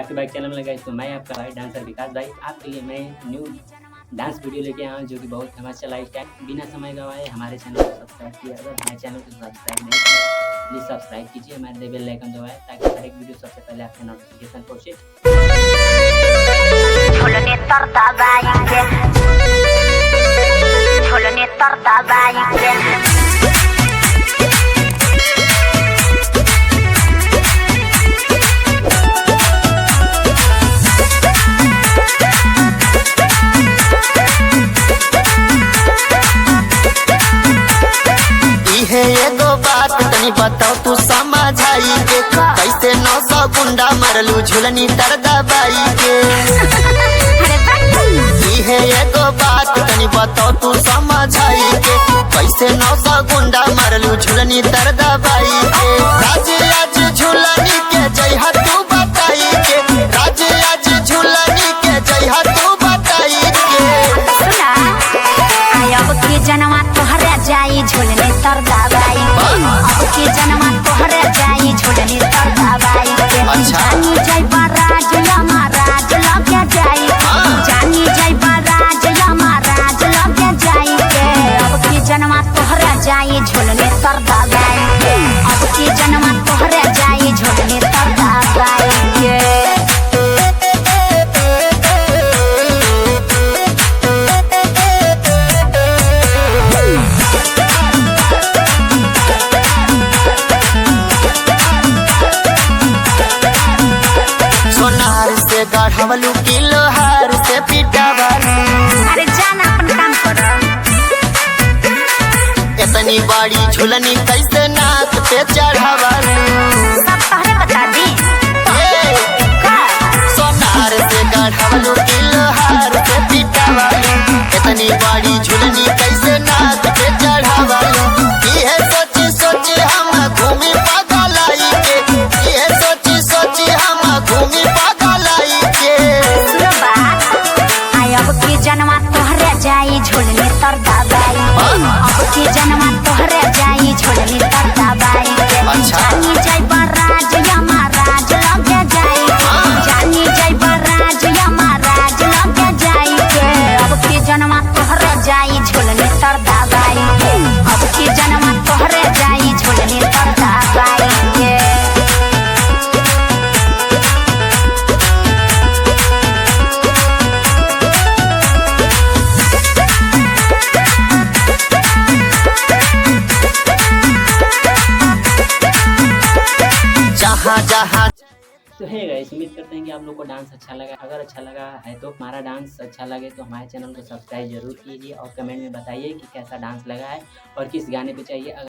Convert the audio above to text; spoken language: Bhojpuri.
बैक टू बैक चैनल में गाइस। तो मैं आपका भाई डांसर विकास भाई आपके लिए मैं न्यू डांस वीडियो लेके आया हूँ जो कि बहुत फेमस चला इस टाइम। बिना समय गवाए हमारे चैनल को सब्सक्राइब किया, अगर हमारे चैनल को सब्सक्राइब नहीं किया प्लीज़ सब्सक्राइब कीजिए, हमारे बेल आइकन दबाएं ताकि हर एक वीडियो सबसे पहले आपके नोटिफिकेशन पहुँचे। बताओ तू समझाई के कैसे 900 गुंडा मरलू झुलनी तर दबाई के है एगो बात तनी बताओ तू समझाई के कैसे 900 गुंडा मरलू झुलनी तर दबाई के राज आज झुलनी के जय तू बताई के राज आज झुलनी के जय तू बताई के जनवा तोहरे जाई झुलनी तर दबाई के जनमा तोहरे जाई झुलनी तर दबाई के जानी जाई बराज महाराज लगे जाई जानी जाई बराज महाराज लगे जाई के अब के जनमा तोहरे जाई झुलनी तर दबाई के अब के जनमा तोहरे जाई झुलनी तर दबाई के गढ़वलू किलो हार से पिटावलू। अरे जाना अपन काम करो। इतनी बड़ी झुलनी कैसे नाक पे चढ़ावलू? सब तोहरे बता दी। सोनार से गढ़वलू किलो हार से पिटावलू। इतनी बड़ी झुलनी कैसे नाक पे चढ़ावलू? ये सोची सोची हम घूमी पागल आई के, ये सोची सोची हम घूमी जनमा तोहरे जाई झुलनी तर दबाई अब के जनमा तोहरे जाई झुलनी तर दबाई जानी जाई बराज महाराज लगे जाई जानी जाई बराज महाराज लगे जाई के अब के जनमा तोहरे जाई झुलनी तर दबाई अब के जनमा तोहरे जाई झुलनी तर दबाई के जहाँ तो है गाइस, उम्मीद करते हैं कि आप लोग को डांस अच्छा लगा। अगर अच्छा लगा है तो हमारा डांस अच्छा लगे तो हमारे चैनल को सब्सक्राइब जरूर कीजिए और कमेंट में बताइए कि कैसा डांस लगा है और किस गाने पे चाहिए।